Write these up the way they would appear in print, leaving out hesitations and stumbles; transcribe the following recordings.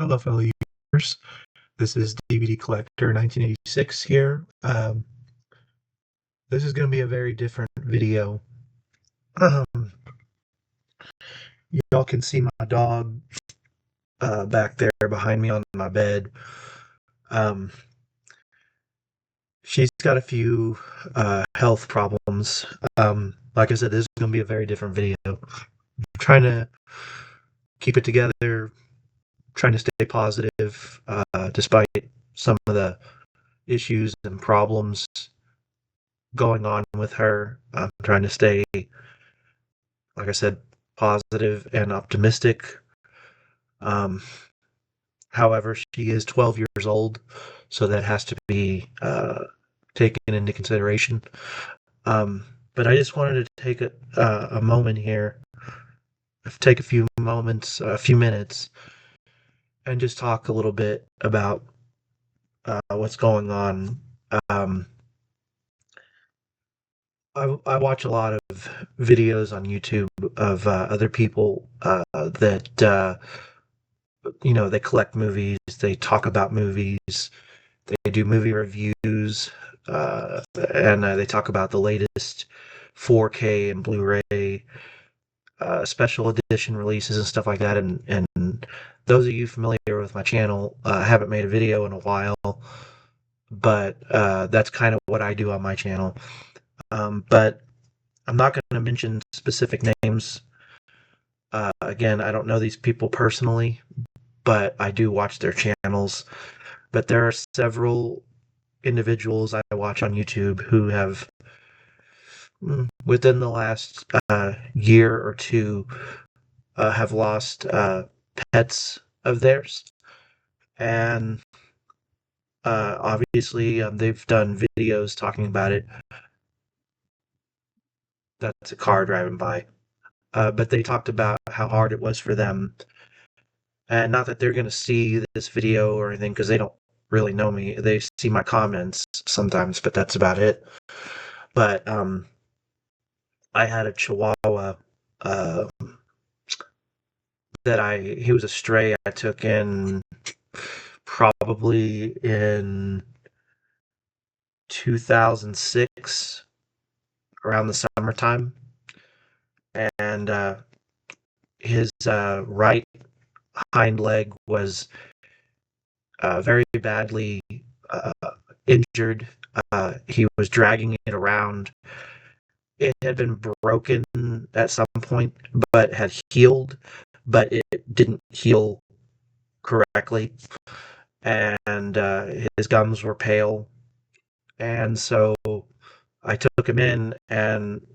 Hello, fellow users. This is DVD Collector 1986 here. This is going to be a very different video. Um, Y'all can see my dog back there behind me on my bed. Um, she's got a few health problems. Like I said, this is going to be a very different video. I'm trying to keep it together, trying to stay positive despite some of the issues and problems going on with her. I'm trying to stay, like I said, positive and optimistic. Um, However, she is 12 years old, so that has to be taken into consideration. But I just wanted to take a moment here, take a few moments, a few minutes, and just talk a little bit about what's going on. Um, I watch a lot of videos on YouTube of other people that they collect movies, they talk about movies, they do movie reviews, and they talk about the latest 4K and Blu-ray special edition releases and stuff like that. And those of you familiar with my channel, I haven't made a video in a while, but that's kind of what I do on my channel. But I'm not going to mention specific names. Again, I don't know these people personally, but I do watch their channels. But there are several individuals I watch on YouTube who have, within the last year or two, have lost pets of theirs. And obviously, they've done videos talking about it. That's a car driving by. But they talked about how hard it was for them. And not that they're going to see this video or anything, because they don't really know me. They see my comments sometimes, but that's about it. But I had a Chihuahua uh, he was a stray I took in probably in 2006 around the summertime. And his right hind leg was very badly uh, injured. He was dragging it around. It had been broken at some point, but had healed, but it didn't heal correctly. And his gums were pale. And so I took him in, and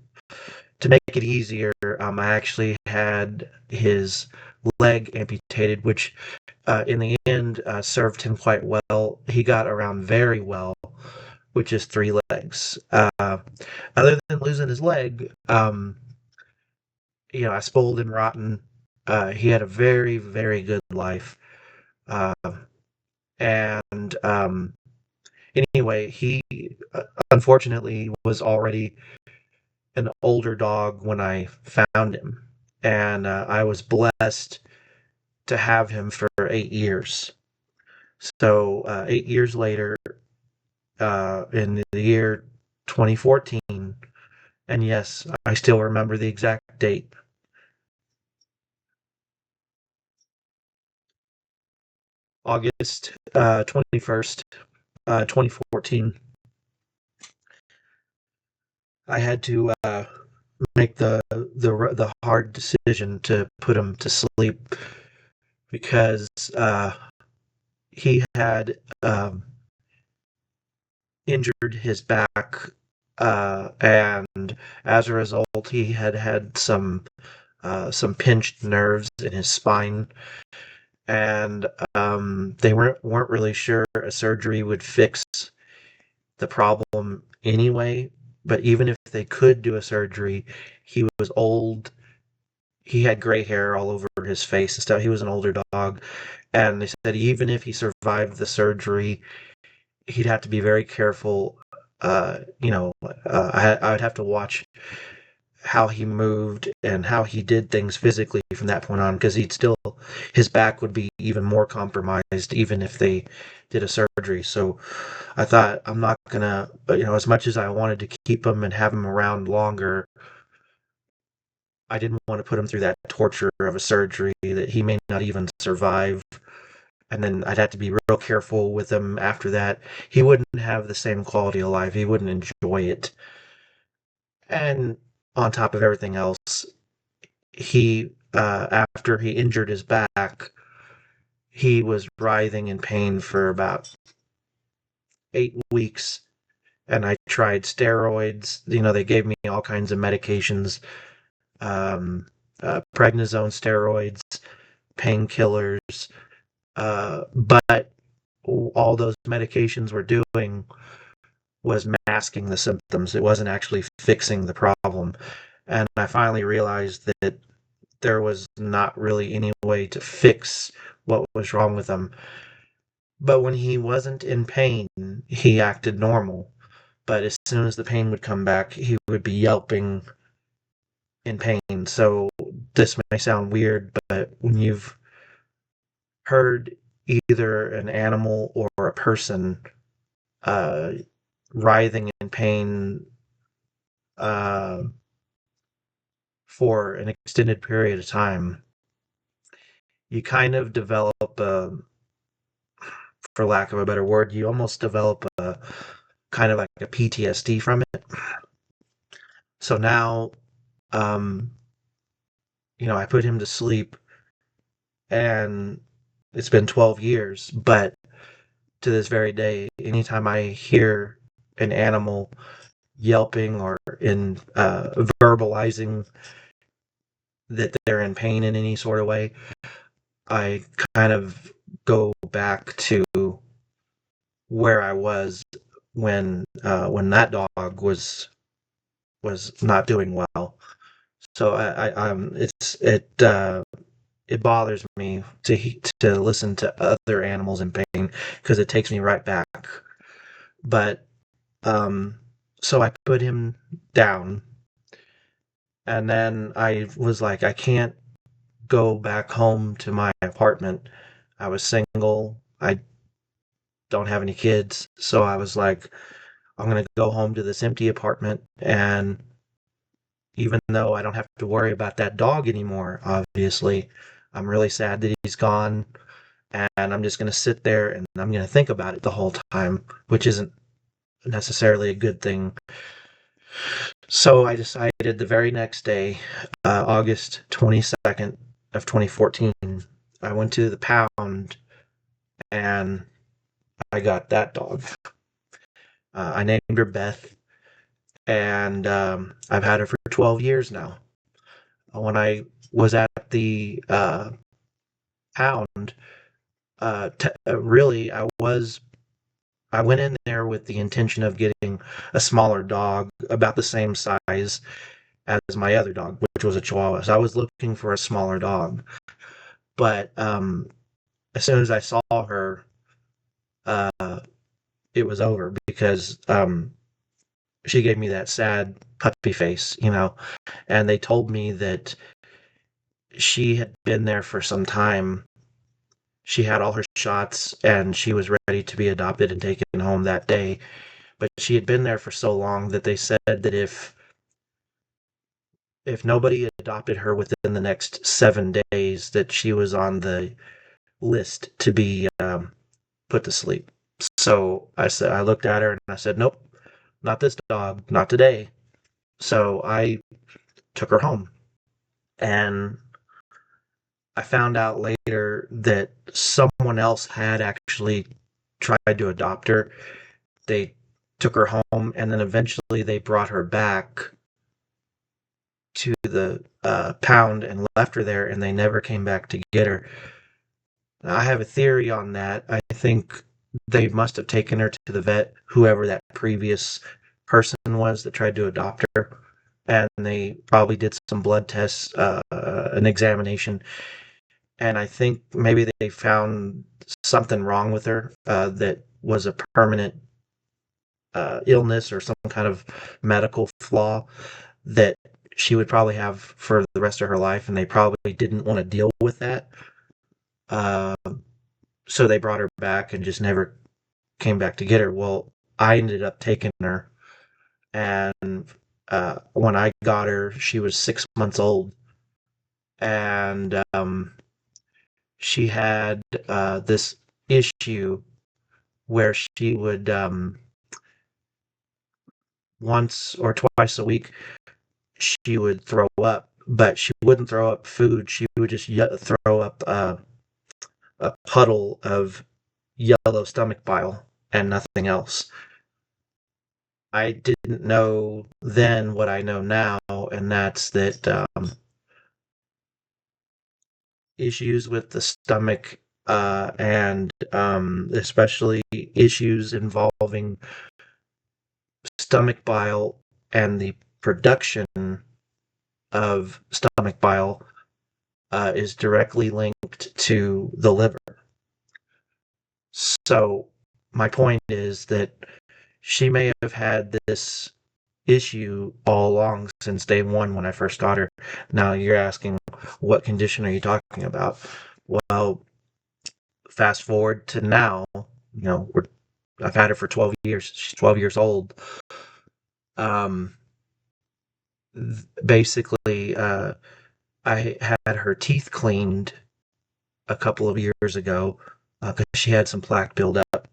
to make it easier, I actually had his leg amputated, which in the end served him quite well. He got around very well, which is 3 legs. Other than losing his leg, I spoiled him rotten. He had a very, very good life. Uh, and Anyway, he unfortunately was already an older dog when I found him. And I was blessed to have him for 8 years. So 8 years later, in the year 2014, and yes, I still remember the exact date. August 21st, 2014. I had to make the hard decision to put him to sleep because he had injured his back, and as a result, he had had some pinched nerves in his spine, and they weren't really sure a surgery would fix the problem anyway. But even if they could do a surgery, he was old. He had gray hair all over his face and stuff. He was an older dog, and they said even if he survived the surgery, he'd have to be very careful. I would have to watch how he moved and how he did things physically from that point on, because his back would be even more compromised even if they did a surgery. So I thought, I'm not gonna, as much as I wanted to keep him and have him around longer, I didn't want to put him through that torture of a surgery that he may not even survive. And then I'd have to be real careful with him after that. He wouldn't have the same quality of life. He wouldn't enjoy it. And on top of everything else, after he injured his back, he was writhing in pain for about 8 weeks. And I tried steroids. They gave me all kinds of medications, prednisone steroids, painkillers. But all those medications were doing was masking the symptoms. It wasn't actually fixing the problem. And I finally realized that there was not really any way to fix what was wrong with him. But when he wasn't in pain, he acted normal. But as soon as the pain would come back, he would be yelping in pain. So this may sound weird, but when you've heard either an animal or a person uh, writhing in pain uh, for an extended period of time, you kind of develop for lack of a better word, you almost develop a kind of like a PTSD from it. So now, um, I put him to sleep, and it's been 12 years, but to this very day, anytime I hear an animal yelping or in verbalizing that they're in pain in any sort of way, I kind of go back to where I was when that dog was not doing well. So it bothers me to listen to other animals in pain because it takes me right back. But so I put him down, and then I was like, I can't go back home to my apartment. I was single. I don't have any kids, so I was like, I'm gonna go home to this empty apartment, and even though I don't have to worry about that dog anymore, obviously, I'm really sad that he's gone, and I'm just gonna sit there and I'm gonna think about it the whole time, which isn't necessarily a good thing. So I decided the very next day, August 22nd of 2014, I went to the pound and I got that dog. I named her Beth, and I've had her for 12 years now. When I was at the pound, really, I went in there with the intention of getting a smaller dog about the same size as my other dog, which was a Chihuahua. So I was looking for a smaller dog. But as soon as I saw her, uh, it was over because she gave me that sad puppy face. And they told me that she had been there for some time. She had all her shots and she was ready to be adopted and taken home that day. But she had been there for so long that they said that if nobody adopted her within the next 7 days, that she was on the list to be put to sleep. So I looked at her and I said, nope, not this dog, not today. So I took her home, and I found out later that someone else had actually tried to adopt her. They took her home, and then eventually they brought her back to the pound and left her there, and they never came back to get her. I have a theory on that. I think they must have taken her to the vet, whoever that previous person was that tried to adopt her, and they probably did some blood tests, an examination, and I think maybe they found something wrong with her that was a permanent illness or some kind of medical flaw that she would probably have for the rest of her life, and they probably didn't want to deal with that. Uh, so they brought her back and just never came back to get her. Well, I ended up taking her, and when I got her, she was 6 months old, and she had this issue where she would once or twice a week she would throw up, but she wouldn't throw up food. She would just throw up a puddle of yellow stomach bile and nothing else. I didn't know then what I know now, and that's that issues with the stomach and especially issues involving stomach bile and the production of stomach bile is directly linked to the liver. So, my point is that she may have had this issue all along since day one when I first got her. Now, you're asking, what condition are you talking about? Well, fast forward to now, I've had her for 12 years. She's 12 years old. Um, Basically, I had her teeth cleaned a couple of years ago because she had some plaque buildup.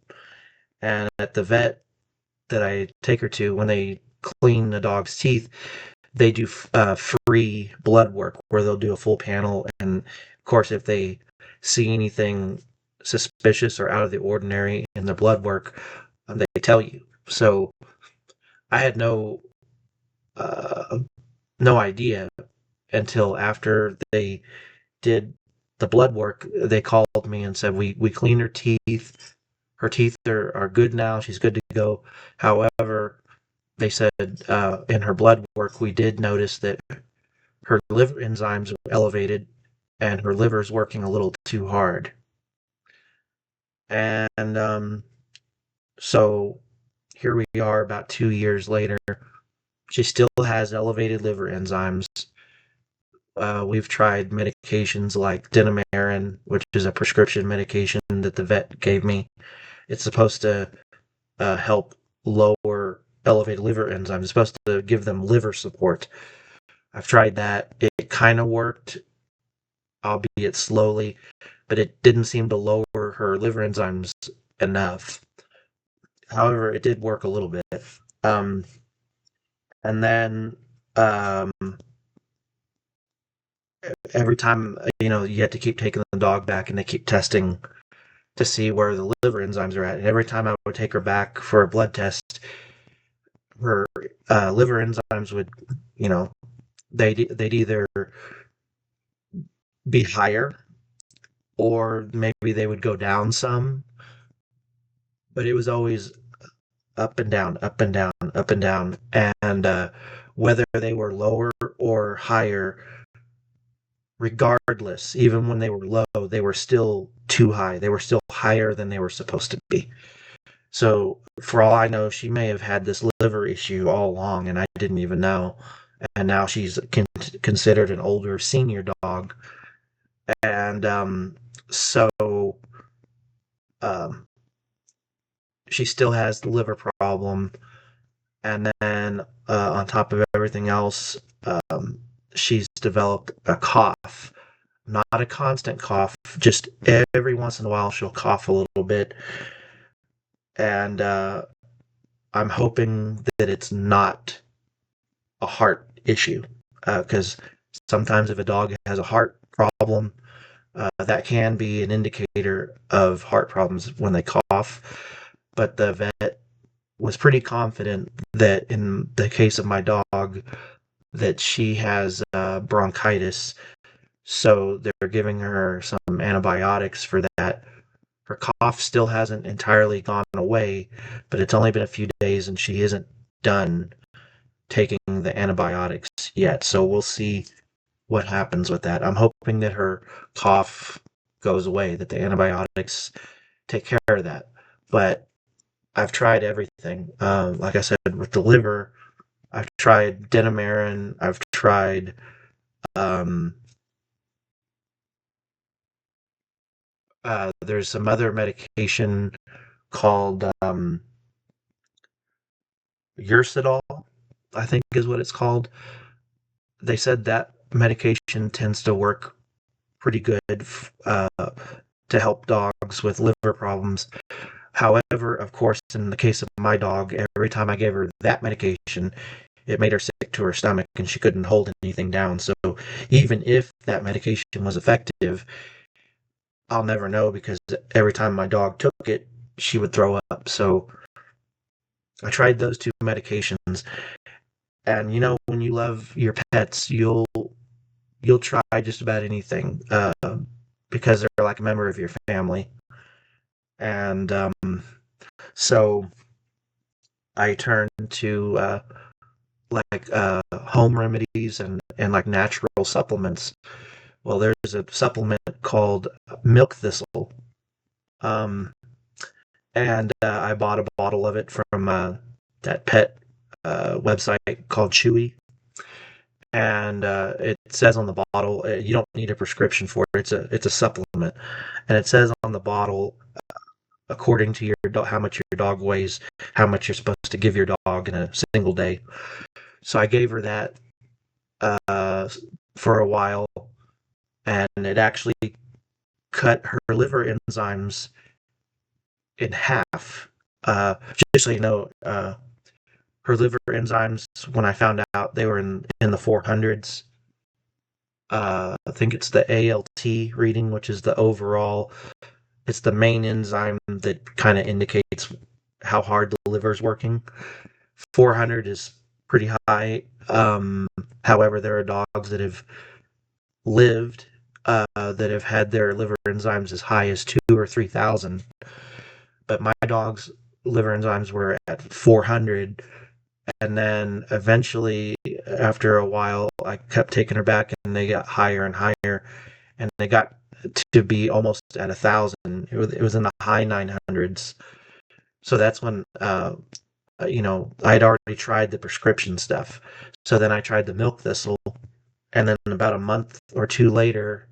And at the vet that I take her to, when they clean the dog's teeth, they do free blood work where they'll do a full panel. And of course, if they see anything suspicious or out of the ordinary in the blood work, they tell you. So I had uh, no idea until after they did the blood work. They called me and said, we cleaned her teeth. Her teeth are good now. She's good to go. However, they said in her blood work, we did notice that her liver enzymes were elevated and her liver's working a little too hard. And so here we are about 2 years later. She still has elevated liver enzymes. We've tried medications like Denamarin, which is a prescription medication that the vet gave me. It's supposed to help lower elevated liver enzymes. It's supposed to give them liver support. I've tried that. It kind of worked, albeit slowly, but it didn't seem to lower her liver enzymes enough. However, it did work a little bit. Um, and then um, every time, you have to keep taking the dog back and they keep testing to see where the liver enzymes are at. And every time I would take her back for a blood test, her liver enzymes would, they'd either be higher or maybe they would go down some, but it was always up and down, up and down, up and down. And whether they were lower or higher, regardless, even when they were low, they were still too high. They were still higher than they were supposed to be. So, for all I know, she may have had this liver issue all along, and I didn't even know. And now she's considered an older senior dog. And so um, she still has the liver problem. And then on top of everything else, she's developed a cough. Not a constant cough, just every once in a while she'll cough a little bit. And I'm hoping that it's not a heart issue, because sometimes if a dog has a heart problem, that can be an indicator of heart problems when they cough. But the vet was pretty confident that in the case of my dog, that she has bronchitis, so they're giving her some antibiotics for that. Her cough still hasn't entirely gone away, but it's only been a few days and she isn't done taking the antibiotics yet. So we'll see what happens with that. I'm hoping that her cough goes away, that the antibiotics take care of that. But I've tried everything. Like I said, with the liver, I've tried Denamarin. I've tried um, there's some other medication called Ursidol, I think is what it's called. They said that medication tends to work pretty good to help dogs with liver problems. However, of course, in the case of my dog, every time I gave her that medication, it made her sick to her stomach and she couldn't hold anything down. So even if that medication was effective, I'll never know because every time my dog took it, she would throw up. So I tried those two medications, and when you love your pets, you'll try just about anything because they're like a member of your family. And so I turned to home remedies and like natural supplements. Well, there's a supplement called milk thistle, um, and I bought a bottle of it from that pet website called Chewy. And it says on the bottle you don't need a prescription for it. It's a supplement, and it says on the bottle according to your how much your dog weighs, how much you're supposed to give your dog in a single day. So I gave her that uh, for a while, and it actually cut her liver enzymes in half. Just so you know, her liver enzymes, when I found out, they were in the 400s. I think it's the ALT reading, which is the overall. It's the main enzyme that kind of indicates how hard the liver is working. 400 is pretty high. However, there are dogs that have lived that have had their liver enzymes as high as 2 or 3,000. But my dog's liver enzymes were at 400, and then eventually, after a while, I kept taking her back, and they got higher and higher, and they got to be almost at 1,000. It was in the high 900s. So that's when I'd already tried the prescription stuff. So then I tried the milk thistle, and then about a month or two later,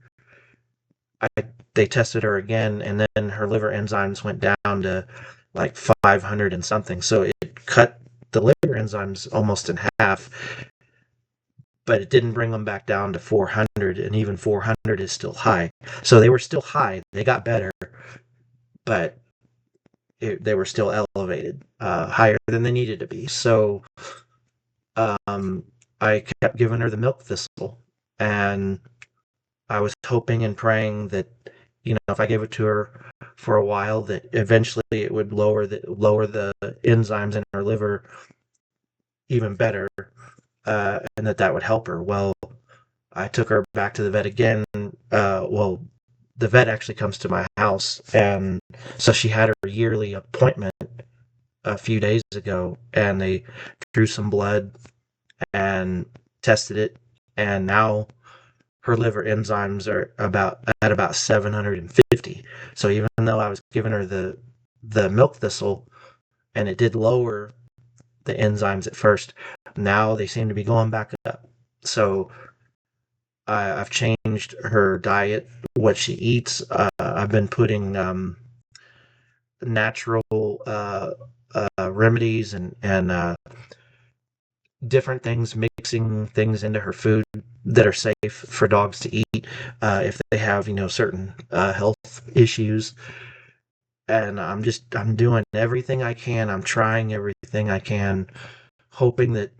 I they tested her again, and then her liver enzymes went down to like 500 and something. So it cut the liver enzymes almost in half, but it didn't bring them back down to 400, and even 400 is still high. So they were still high. They got better, but they were still elevated, higher than they needed to be. So um, I kept giving her the milk thistle, and I was hoping and praying that if I gave it to her for a while, that eventually it would lower the enzymes in her liver even better, and that would help her. Well, I took her back to the vet again. Well, the vet actually comes to my house, and so she had her yearly appointment a few days ago, and they drew some blood and tested it, and now her liver enzymes are about 750. So even though I was giving her the milk thistle, and it did lower the enzymes at first, now they seem to be going back up. So I've changed her diet, what she eats. I've been putting natural remedies and different things, mixing things into her food that are safe for dogs to eat if they have certain health issues. And I'm doing everything I can. I'm trying everything I can, hoping that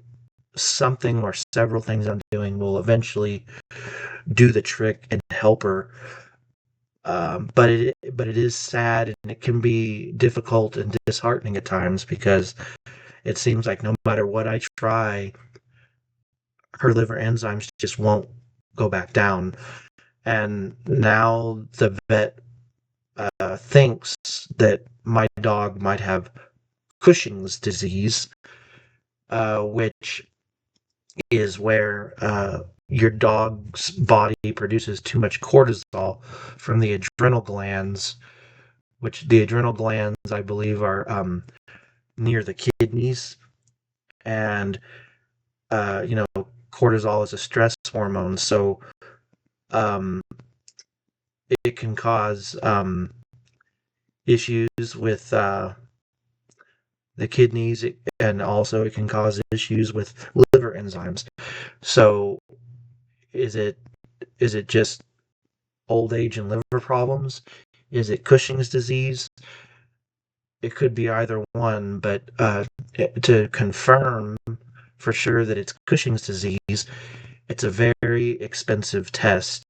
something or several things I'm doing will eventually do the trick and help her. But it is sad, and it can be difficult and disheartening at times because it seems like no matter what I try, her liver enzymes just won't go back down. And now the vet thinks that my dog might have Cushing's disease, which is where your dog's body produces too much cortisol from the adrenal glands, which the adrenal glands, I believe, are near the kidneys. And cortisol is a stress hormone, so um, it can cause issues with the kidneys, and also it can cause issues with liver enzymes. So is it just old age and liver problems? Is it Cushing's disease? It could be either one, but to confirm for sure that it's Cushing's disease, it's a very expensive test.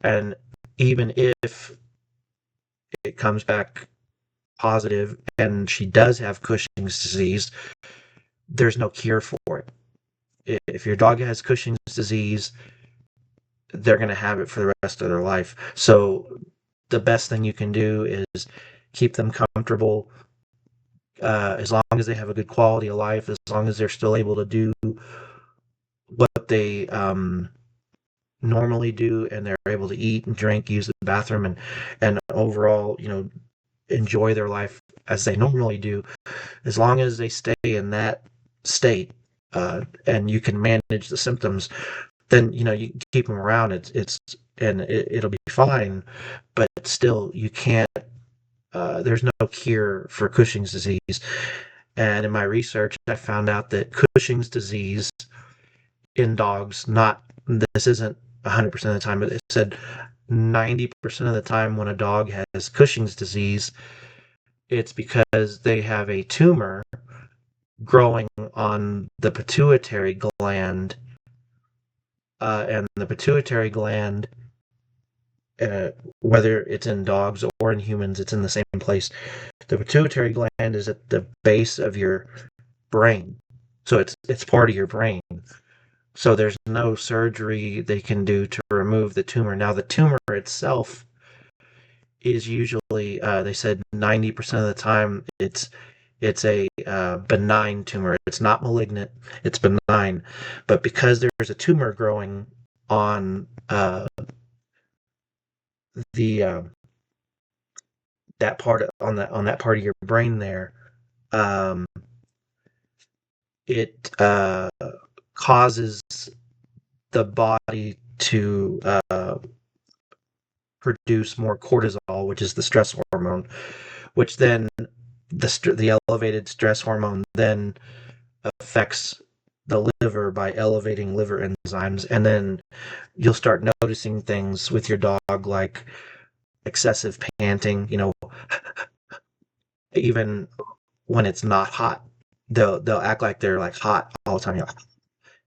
And even if it comes back positive and she does have Cushing's disease, there's no cure for it. If your dog has Cushing's disease, they're going to have it for the rest of their life. So the best thing you can do is keep them comfortable, as long as they have a good quality of life, as long as they're still able to do what they normally do, and they're able to eat and drink, use the bathroom, and overall, enjoy their life as they normally do. As long as they stay in that state, and you can manage the symptoms, then you can keep them around. It'll be fine, but still you can't. There's no cure for Cushing's disease. And in my research, I found out that Cushing's disease in dogs, not this isn't 100% of the time, but it said 90% of the time when a dog has Cushing's disease, it's because they have a tumor growing on the pituitary gland, and the pituitary gland, whether it's in dogs or in humans, it's in the same place. The pituitary gland is at the base of your brain, so it's part of your brain. So there's no surgery they can do to remove the tumor. Now the tumor itself is usually, they said 90% of the time it's a benign tumor. It's not malignant. It's benign. But because there's a tumor growing on the that part on that part of your brain there, um, it causes the body to produce more cortisol, which is the stress hormone, which then the elevated stress hormone then affects the liver by elevating liver enzymes, and then you'll start noticing things with your dog like excessive panting, even when it's not hot. They'll act like they're like hot all the time.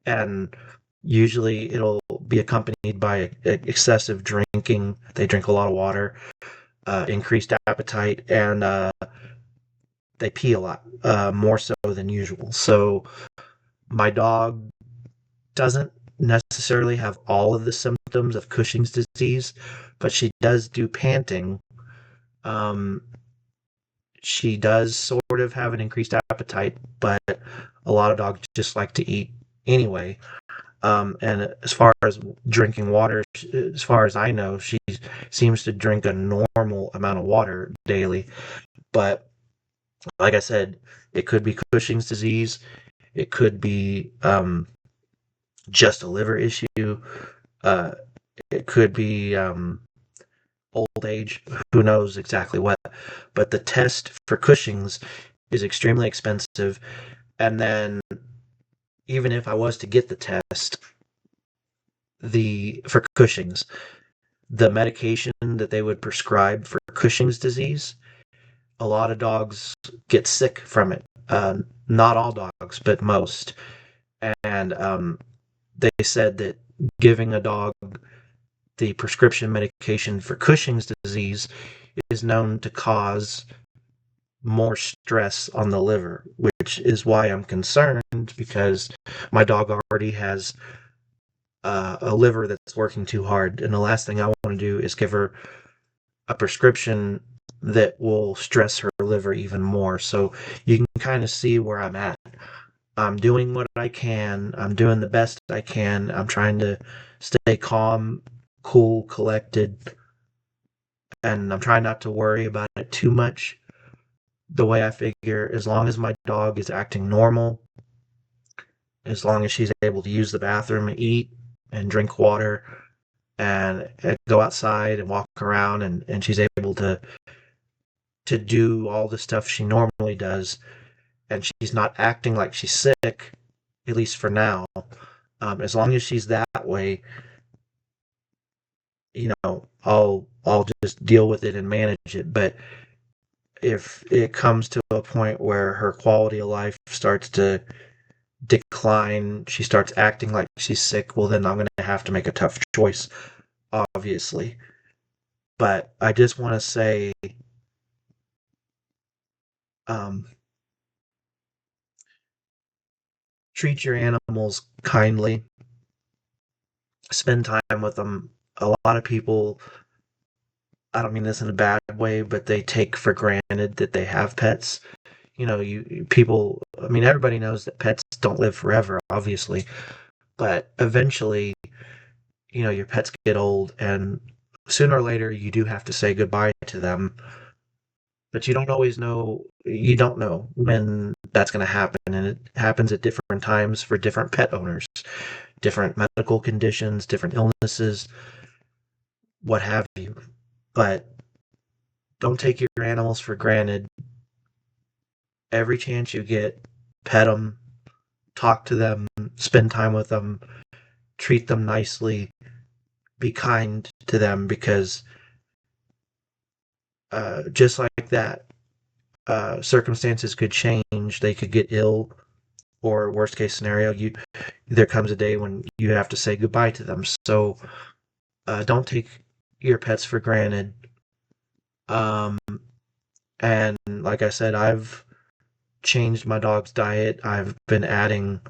And usually it'll be accompanied by excessive drinking. They drink a lot of water, increased appetite, and they pee a lot, more so than usual. So my dog doesn't necessarily have all of the symptoms of Cushing's disease, but she does do panting. Um, she does sort of have an increased appetite, but a lot of dogs just like to eat anyway. And as far as drinking water, as far as I know, she seems to drink a normal amount of water daily. But like I said, it could be Cushing's disease. It could be just a liver issue. Uh, it could be old age. Who knows exactly what? But the test for Cushing's is extremely expensive. And then even if I was to get the test, for Cushing's, the medication that they would prescribe for Cushing's disease, a lot of dogs get sick from it. Not all dogs, but most. And they said that giving a dog the prescription medication for Cushing's disease is known to cause more stress on the liver, which is why I'm concerned, because my dog already has a liver that's working too hard, and the last thing I want to do is give her a prescription that will stress her liver even more. So you can kind of see where I'm at. I'm doing what I can. I'm doing the best I can. I'm trying to stay calm, cool, collected, and I'm trying not to worry about it too much. The way I figure, as long as my dog is acting normal, as long as she's able to use the bathroom, eat, and drink water, and go outside and walk around, and she's able to do all the stuff she normally does, and she's not acting like she's sick, at least for now. As long as she's that way, I'll just deal with it and manage it. But if it comes to a point where her quality of life starts to decline, she starts acting like she's sick, well, then I'm going to have to make a tough choice, obviously. But I just want to say, um, treat your animals kindly, spend time with them. A lot of people, I don't mean this in a bad way, but they take for granted that they have pets. People, I mean, everybody knows that pets don't live forever, obviously, but eventually, your pets get old, and sooner or later you do have to say goodbye to them. But you don't know when that's going to happen, and it happens at different times for different pet owners, different medical conditions, different illnesses, what have you. But don't take your animals for granted. Every chance you get, pet them, talk to them, spend time with them, treat them nicely, be kind to them, because just like that, circumstances could change. They could get ill, or worst case scenario, there comes a day when you have to say goodbye to them. So don't take your pets for granted. Um, and like I said, I've changed my dog's diet. I've been adding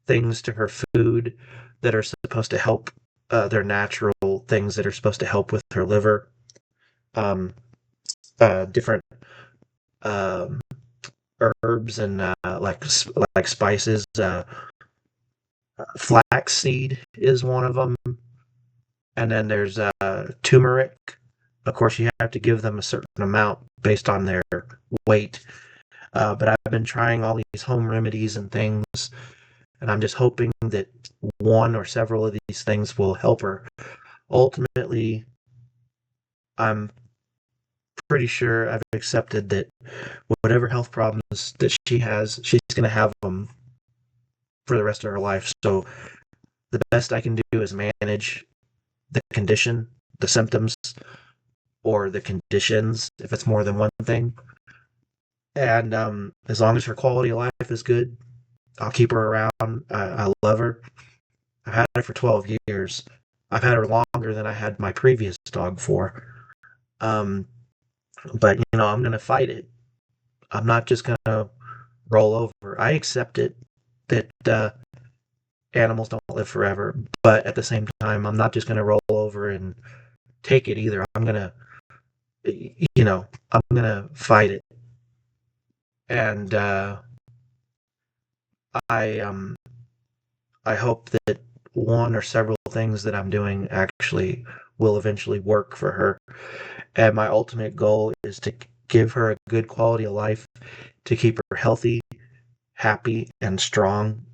things to her food that are supposed to help. They're natural things that are supposed to help with her liver. Um, different um, herbs and like spices. Flaxseed is one of them, and then there's turmeric. Of course, you have to give them a certain amount based on their weight. But I've been trying all these home remedies and things, and I'm just hoping that one or several of these things will help her. Ultimately, I'm pretty sure I've accepted that whatever health problems that she has, she's going to have them for the rest of her life. So the best I can do is manage the condition, the symptoms, or the conditions if it's more than one thing. And as long as her quality of life is good, I'll keep her around. I love her. I've had her for 12 years. I've had her longer than I had my previous dog for. Um, but, I'm going to fight it. I'm not just going to roll over. I accept it that animals don't live forever. But at the same time, I'm not just going to roll over and take it either. I'm going to fight it. And I um I hope that one or several things that I'm doing actually will eventually work for her. And my ultimate goal is to give her a good quality of life, to keep her healthy, happy, and strong.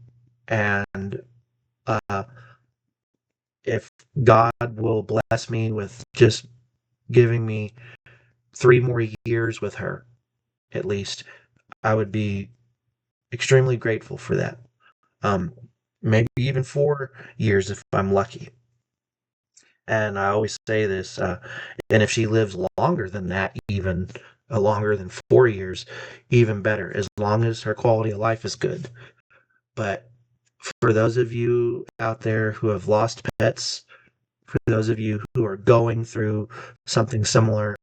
And uh, if God will bless me with just giving me 3 more years with her, at least, I would be extremely grateful for that. Um, Maybe even 4 years if I'm lucky. And I always say this, and if she lives longer than that, even longer than 4 years, even better, as long as her quality of life is good. But for those of you out there who have lost pets, for those of you who are going through something similar,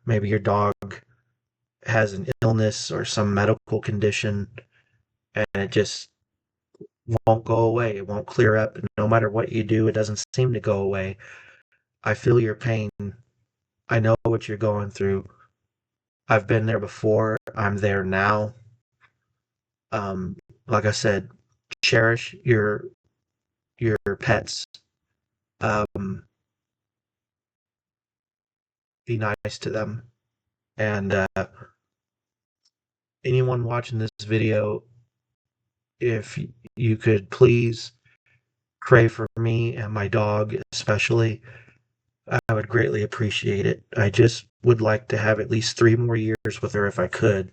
maybe your dog has an illness or some medical condition, and it just won't go away. It won't clear up. No matter what you do, it doesn't seem to go away. I feel your pain. I know what you're going through. I've been there before. I'm there now. Like I said, cherish your pets. Um, be nice to them. And anyone watching this video, if you could please pray for me and my dog, especially, I would greatly appreciate it. I just would like to have at least 3 more years with her if I could,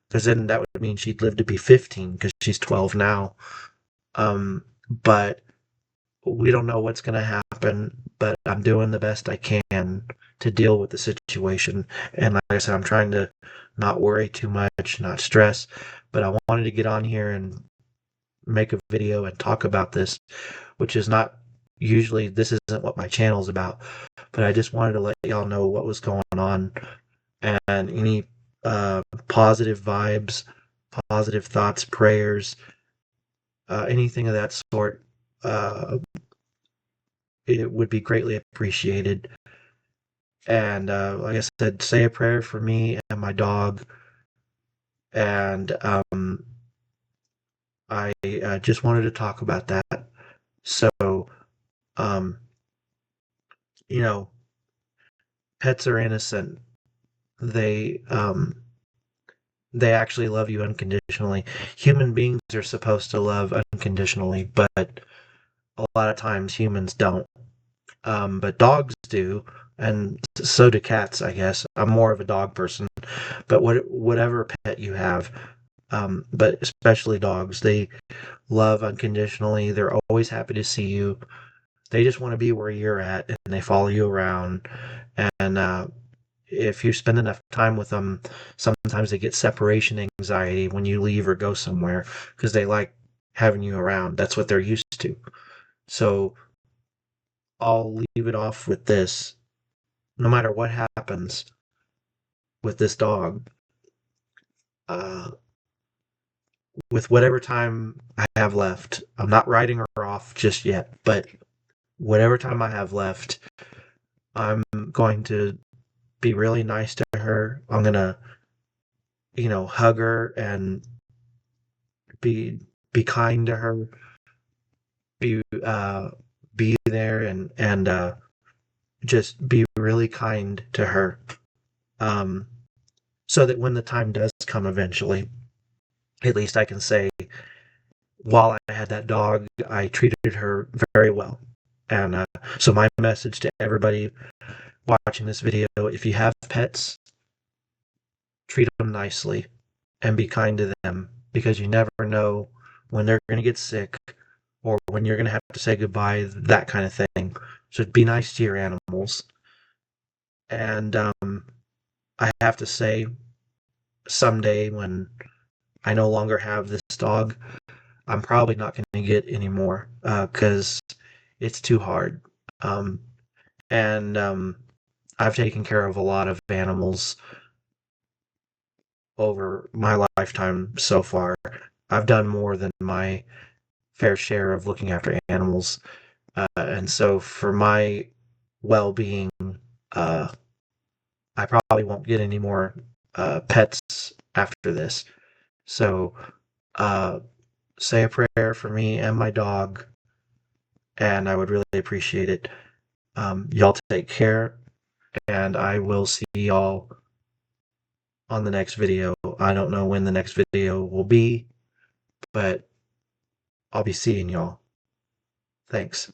because then that would mean she'd live to be 15 because she's 12 now. But we don't know what's going to happen, but I'm doing the best I can to deal with the situation. And like I said, I'm trying to not worry too much, not stress, but I wanted to get on here and make a video and talk about this, which is not usually, this isn't what my channel's about, but I just wanted to let y'all know what was going on, and any positive vibes, positive thoughts, prayers, anything of that sort, uh, it would be greatly appreciated. And like I said, say a prayer for me and my dog. And I just wanted to talk about that. So, um, you know, pets are innocent. They they actually love you unconditionally. Human beings are supposed to love unconditionally, but a lot of times humans don't. But dogs do, and so do cats, I guess. I'm more of a dog person, but whatever pet you have, but especially dogs, they love unconditionally. They're always happy to see you. They just want to be where you're at, and they follow you around. And if you spend enough time with them, sometimes they get separation anxiety when you leave or go somewhere because they like having you around. That's what they're used to. So I'll leave it off with this. No matter what happens with this dog, uh, with whatever time I have left, I'm not writing her off just yet, but whatever time I have left, I'm going to be really nice to her. I'm going to, hug her and be be kind to her, be be there, and just be really kind to her, um, so that when the time does come eventually, at least I can say, while I had that dog, I treated her very well. And so my message to everybody watching this video: if you have pets, treat them nicely and be kind to them, because you never know when they're going to get sick or when you're going to have to say goodbye, that kind of thing. So be nice to your animals. And I have to say, someday when I no longer have this dog, I'm probably not going to get any more because it's too hard. Um, and I've taken care of a lot of animals over my lifetime so far. I've done more than my fair share of looking after animals. And so for my well-being, uh, I probably won't get any more pets after this. So uh, say a prayer for me and my dog, and I would really appreciate it. Y'all take care, and I will see y'all on the next video. I don't know when the next video will be, but I'll be seeing y'all. Thanks.